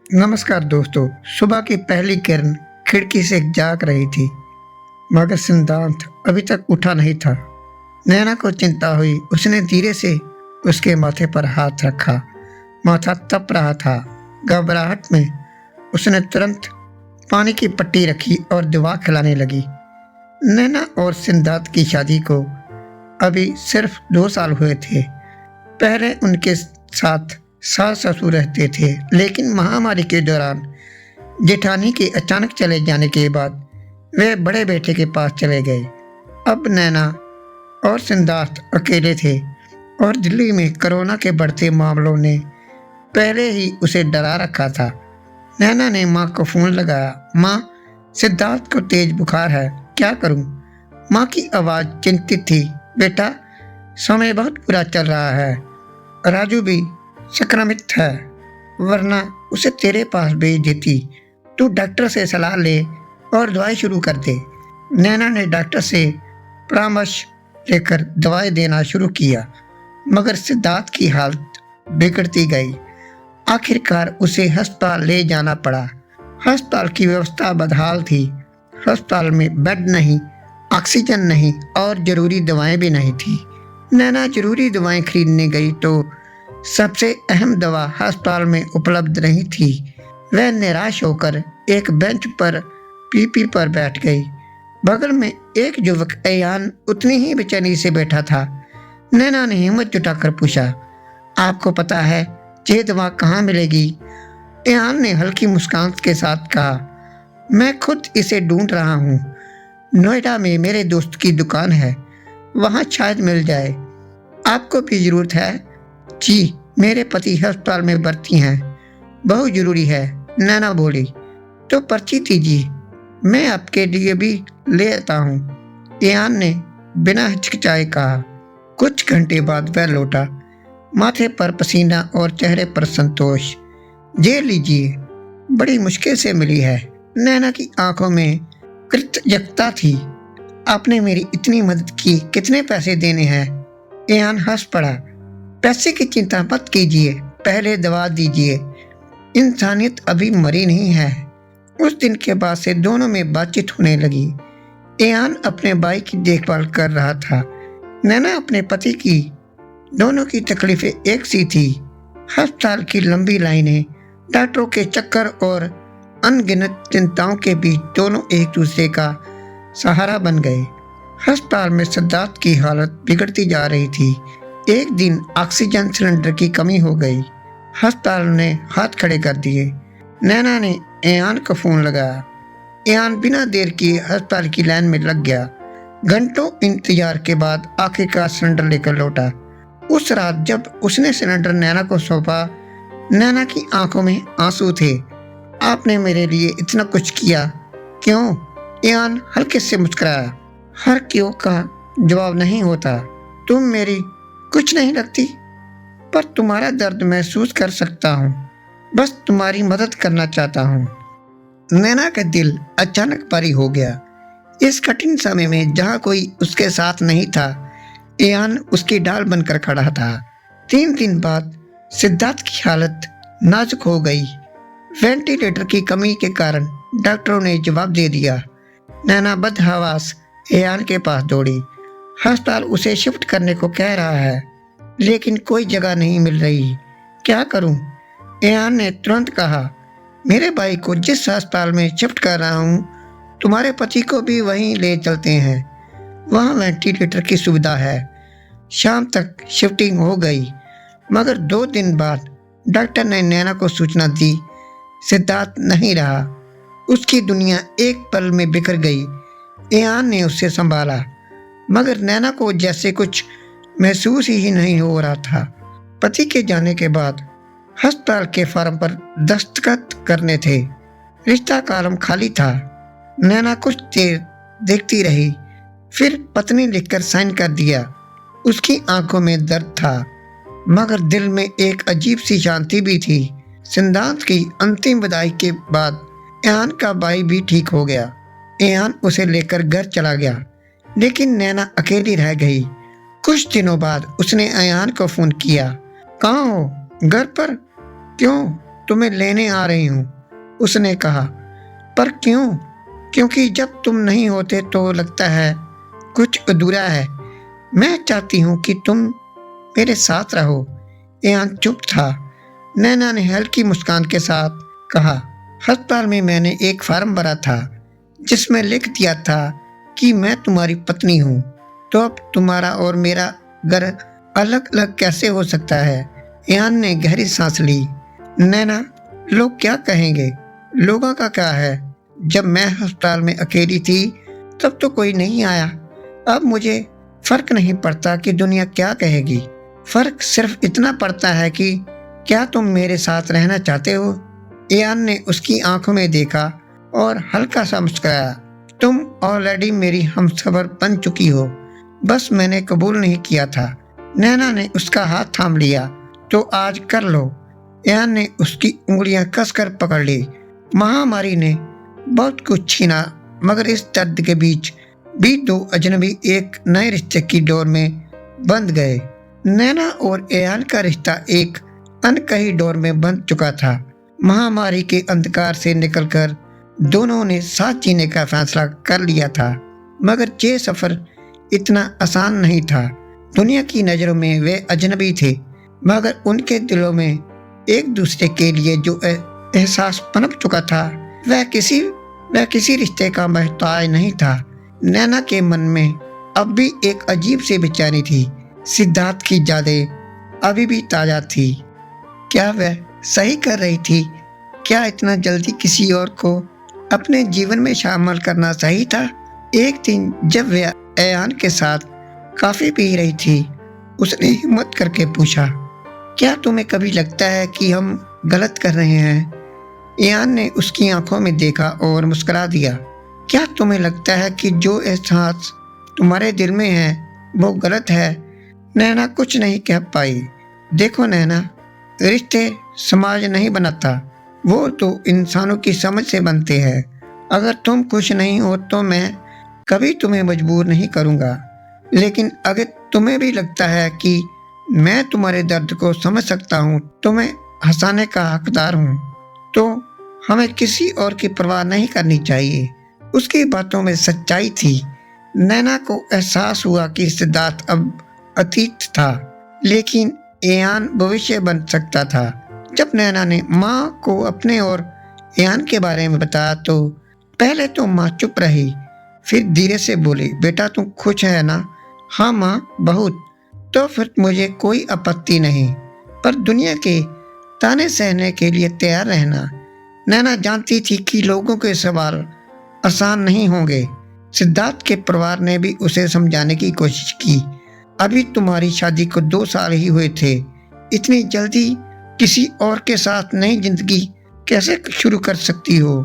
नमस्कार दोस्तों। सुबह की पहली किरण खिड़की से झांक रही थी, मगर सिद्धांत अभी तक उठा नहीं था। नैना को चिंता हुई। उसने धीरे से उसके माथे पर हाथ रखा। माथा तप रहा था। घबराहट में उसने तुरंत पानी की पट्टी रखी और दवा खिलाने लगी। नैना और सिद्धांत की शादी को अभी सिर्फ 2 साल हुए थे। पहले उनके साथ सास ससुर रहते थे, लेकिन महामारी के दौरान जेठानी के अचानक चले जाने के बाद वे बड़े बेटे के पास चले गए। अब नैना और सिद्धार्थ अकेले थे और दिल्ली में कोरोना के बढ़ते मामलों ने पहले ही उसे डरा रखा था। नैना ने माँ को फ़ोन लगाया। माँ, सिद्धार्थ को तेज बुखार है, क्या करूँ? माँ की आवाज़ चिंतित थी। बेटा, समय बहुत बुरा चल रहा है। राजू भी संक्रमित है, वरना उसे तेरे पास भेज देती। तू डॉक्टर से सलाह ले और दवाई शुरू कर दे। नैना ने डॉक्टर से परामर्श लेकर दवाई देना शुरू किया, मगर सिद्धार्थ की हालत बिगड़ती गई। आखिरकार उसे अस्पताल ले जाना पड़ा। अस्पताल की व्यवस्था बदहाल थी। अस्पताल में बेड नहीं, ऑक्सीजन नहीं और जरूरी दवाएं भी नहीं थी। नैना जरूरी दवाएं खरीदने गई तो सबसे अहम दवा अस्पताल में उपलब्ध नहीं थी। वह निराश होकर एक बेंच पर पीपी पर बैठ गई। बगल में एक युवक अयान उतनी ही बेचैनी से बैठा था। नैना ने हिम्मत जुटाकर पूछा, आपको पता है ये दवा कहाँ मिलेगी? अयान ने हल्की मुस्कान के साथ कहा, मैं खुद इसे ढूंढ रहा हूँ। नोएडा में मेरे दोस्त की दुकान है, वहाँ शायद मिल जाए। आपको भी जरूरत है? जी, मेरे पति अस्पताल में भर्ती हैं, बहुत जरूरी है। नैना बोली, तो पर्ची दीजिए, मैं आपके लिए भी ले आता हूँ। अयान ने बिना हिचकिचाए कहा। कुछ घंटे बाद वह लौटा, माथे पर पसीना और चेहरे पर संतोष। ये लीजिए, बड़ी मुश्किल से मिली है। नैना की आंखों में कृतज्ञता थी। आपने मेरी इतनी मदद की, कितने पैसे देने हैं? अयान हंस पड़ा। पैसे की चिंता मत कीजिए, पहले दवा दीजिए। इंसानियत अभी मरी नहीं है। उस दिन के बाद से दोनों में बातचीत होने लगी। अयान अपने भाई की देखभाल कर रहा था, नैना अपने पति की। दोनों की तकलीफें एक सी थी। अस्पताल की लंबी लाइनें, डॉक्टरों के चक्कर और अनगिनत चिंताओं के बीच दोनों एक दूसरे का सहारा बन गए। अस्पताल में सिद्धार्थ की हालत बिगड़ती जा रही थी। एक दिन ऑक्सीजन सिलेंडर की कमी हो गई। अस्पताल ने हाथ खड़े कर दिए। नैना ने अयान को फ़ोन लगाया। अयान बिना देर किए अस्पताल की लाइन में लग गया। घंटों इंतजार के बाद आखिरकार सिलेंडर लेकर लौटा। उस रात जब उसने सिलेंडर नैना को सौंपा, नैना की आंखों में आंसू थे। आपने मेरे लिए इतना कुछ किया, क्यों? अयान हल्के से मुस्कुराया। हर क्यों का जवाब नहीं होता। तुम मेरी कुछ नहीं लगती, पर तुम्हारा दर्द महसूस कर सकता हूँ। बस तुम्हारी मदद करना चाहता हूँ। नैना का दिल अचानक भारी हो गया। इस कठिन समय में जहाँ कोई उसके साथ नहीं था, अयान उसकी ढाल बनकर खड़ा था। 3 दिन बाद सिद्धार्थ की हालत नाजुक हो गई। वेंटिलेटर की कमी के कारण डॉक्टरों ने जवाब दे दिया। नैना बदहवास अयान के पास दौड़ी। अस्पताल उसे शिफ्ट करने को कह रहा है, लेकिन कोई जगह नहीं मिल रही। क्या करूं? अयान ने तुरंत कहा, मेरे भाई को जिस अस्पताल में शिफ्ट कर रहा हूं, तुम्हारे पति को भी वहीं ले चलते हैं। वहाँ वेंटिलेटर की सुविधा है। शाम तक शिफ्टिंग हो गई, मगर 2 दिन बाद डॉक्टर ने नैना को सूचना दी, सिद्धार्थ नहीं रहा। उसकी दुनिया एक पल में बिखर गई। अयान ने उसे संभाला, मगर नैना को जैसे कुछ महसूस ही नहीं हो रहा था। पति के जाने के बाद अस्पताल के फॉर्म पर दस्तखत करने थे। रिश्ता कॉलम खाली था। नैना कुछ देर देखती रही, फिर पत्नी लिखकर साइन कर दिया। उसकी आंखों में दर्द था, मगर दिल में एक अजीब सी शांति भी थी। सिद्धांत की अंतिम विदाई के बाद अयान का भाई भी ठीक हो गया। अयान उसे लेकर घर चला गया, लेकिन नैना अकेली रह गई। कुछ दिनों बाद उसने अयान को फ़ोन किया। कहाँ हो? घर पर? क्यों? तुम्हें लेने आ रही हूँ, उसने कहा। पर क्यों? क्योंकि जब तुम नहीं होते तो लगता है कुछ अधूरा है। मैं चाहती हूँ कि तुम मेरे साथ रहो। ईयान चुप था। नैना ने हल्की मुस्कान के साथ कहा, अस्पताल में मैंने एक फॉर्म भरा था जिसमें लिख दिया था कि मैं तुम्हारी पत्नी हूँ। तो अब तुम्हारा और मेरा घर अलग अलग कैसे हो सकता है? ईयान ने गहरी सांस ली। नैना, लोग क्या कहेंगे? लोगों का क्या है? जब मैं अस्पताल में अकेली थी तब तो कोई नहीं आया। अब मुझे फर्क नहीं पड़ता कि दुनिया क्या कहेगी। फर्क सिर्फ इतना पड़ता है कि क्या तुम मेरे साथ रहना चाहते हो? ईयान ने उसकी आंखों में देखा और हल्का सा मुस्कुराया। तुम ऑलरेडी मेरी हमसफर बन चुकी हो, बस मैंने कबूल नहीं किया था। नैना ने उसका हाथ थाम लिया। तो आज कर लो। ईयान ने उसकी उंगलियां कसकर पकड़ ली। महामारी ने बहुत कुछ छीना, मगर इस दर्द के बीच भी दो अजनबी एक नए रिश्ते की डोर में बंध गए। नैना और ईयान का रिश्ता एक अनकही डोर में बंध चुका था। महामारी के अंधकार से निकलकर दोनों ने साथ जीने का फैसला कर लिया था, मगर ये सफर इतना आसान नहीं था। दुनिया की नजरों में वे अजनबी थे, मगर उनके दिलों में एक दूसरे के लिए जो एहसास पनप चुका था वह किसी रिश्ते का मोहताज नहीं था। नैना के मन में अब भी एक अजीब सी बेचैनी थी। सिद्धार्थ की यादें अभी भी ताजा थी। क्या वह सही कर रही थी? क्या इतना जल्दी किसी और को अपने जीवन में शामिल करना सही था? एक दिन जब वह ईयान के साथ कॉफी पी रही थी, उसने हिम्मत करके पूछा, क्या तुम्हें कभी लगता है कि हम गलत कर रहे हैं? ईयान ने उसकी आंखों में देखा और मुस्कुरा दिया। क्या तुम्हें लगता है कि जो एहसास तुम्हारे दिल में है वो गलत है? नैना कुछ नहीं कह पाई। देखो नैना, रिश्ते समाज नहीं बनाता, वो तो इंसानों की समझ से बनते हैं। अगर तुम खुश नहीं हो तो मैं कभी तुम्हें मजबूर नहीं करूँगा, लेकिन अगर तुम्हें भी लगता है कि मैं तुम्हारे दर्द को समझ सकता हूँ, तुम्हें हंसाने का हकदार हूँ, तो हमें किसी और की परवाह नहीं करनी चाहिए। उसकी बातों में सच्चाई थी। नैना को एहसास हुआ कि सिद्धार्थ अब अतीत था, लेकिन ईयान भविष्य बन सकता था। जब नैना ने माँ को अपने और ईयान के बारे में बताया तो पहले तो माँ चुप रही, फिर धीरे से बोली, बेटा तुम खुश है ना? हाँ माँ, बहुत। तो फिर मुझे कोई आपत्ति नहीं, पर दुनिया के ताने सहने के लिए तैयार रहना। नैना जानती थी कि लोगों के सवाल आसान नहीं होंगे। सिद्धार्थ के परिवार ने भी उसे समझाने की कोशिश की। अभी तुम्हारी शादी को 2 साल ही हुए थे, इतनी जल्दी किसी और के साथ नई जिंदगी कैसे शुरू कर सकती हो?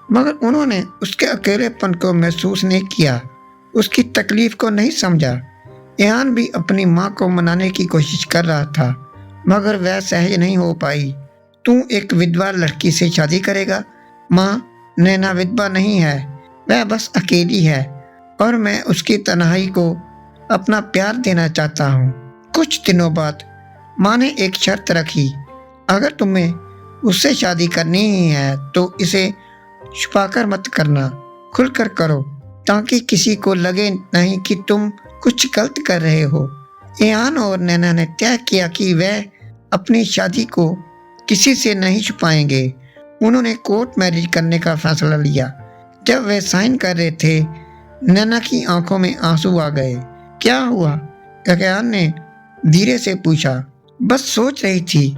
मगर उन्होंने उसके अकेलेपन को महसूस नहीं किया, उसकी तकलीफ को नहीं समझा। ईयान भी अपनी माँ को मनाने की कोशिश कर रहा था, मगर वह सहज नहीं हो पाई। तू एक विधवा लड़की से शादी करेगा? माँ, नैना विधवा नहीं है, वह बस अकेली है और मैं उसकी तन्हाई को अपना प्यार देना चाहता हूँ। कुछ दिनों बाद माँ ने एक शर्त रखी, अगर तुम्हें उससे शादी करनी ही है तो इसे छुपाकर मत करना, खुलकर करो, ताकि किसी को लगे नहीं कि तुम कुछ गलत कर रहे हो। ईयान और नैना ने तय किया कि वह अपनी शादी को किसी से नहीं छुपाएंगे। उन्होंने कोर्ट मैरिज करने का फैसला लिया। जब वे साइन कर रहे थे, नैना की आंखों में आंसू आ गए। क्या हुआ? ईयान ने धीरे से पूछा। बस सोच रही थी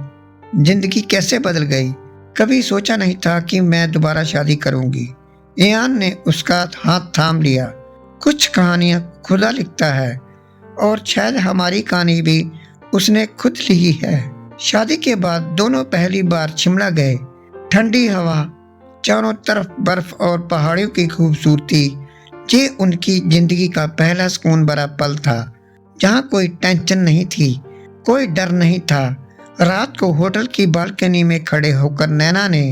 जिंदगी कैसे बदल गई। कभी सोचा नहीं था कि मैं दोबारा शादी करूंगी। ईयान ने उसका हाथ थाम लिया। कुछ कहानियां खुदा लिखता है और शायद हमारी कहानी भी उसने खुद लिखी है। शादी के बाद दोनों पहली बार शिमला गए। ठंडी हवा, चारों तरफ बर्फ और पहाड़ियों की खूबसूरती, ये उनकी जिंदगी का पहला सुकून भरा पल था, जहाँ कोई टेंशन नहीं थी, कोई डर नहीं था। रात को होटल की बालकनी में खड़े होकर नैना ने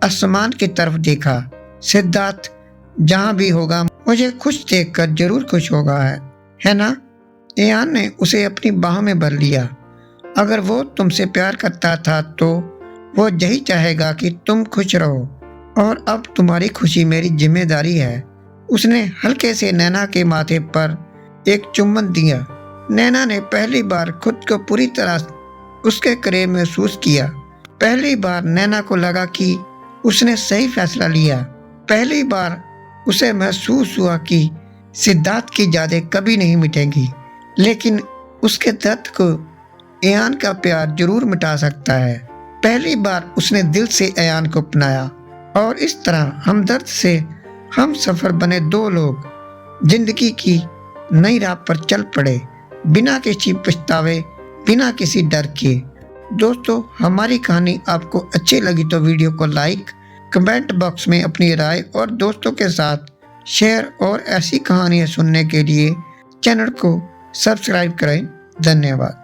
आसमान की तरफ देखा। सिद्धार्थ जहाँ भी होगा मुझे खुश देखकर जरूर खुश होगा, है ना? ईयान ने उसे अपनी बाहों में भर लिया। अगर वो तुमसे प्यार करता था तो वो यही चाहेगा कि तुम खुश रहो और अब तुम्हारी खुशी मेरी जिम्मेदारी है। उसने हल्के से नैना के माथे पर एक चुम्बन दिया। नैना ने पहली बार खुद को पूरी तरह उसके करीब महसूस किया। पहली बार नैना को लगा कि उसने सही फैसला लिया। पहली बार उसे महसूस हुआ कि सिद्धार्थ की यादें कभी नहीं मिटेंगी, लेकिन उसके दर्द को अयान का प्यार जरूर मिटा सकता है। पहली बार उसने दिल से अयान को अपनाया और इस तरह हमदर्द से हम सफर बने दो लोग जिंदगी की नई राह पर चल पड़े, बिना किसी पछतावे, बिना किसी डर के। दोस्तों, हमारी कहानी आपको अच्छी लगी तो वीडियो को लाइक, कमेंट बॉक्स में अपनी राय और दोस्तों के साथ शेयर और ऐसी कहानियाँ सुनने के लिए चैनल को सब्सक्राइब करें। धन्यवाद।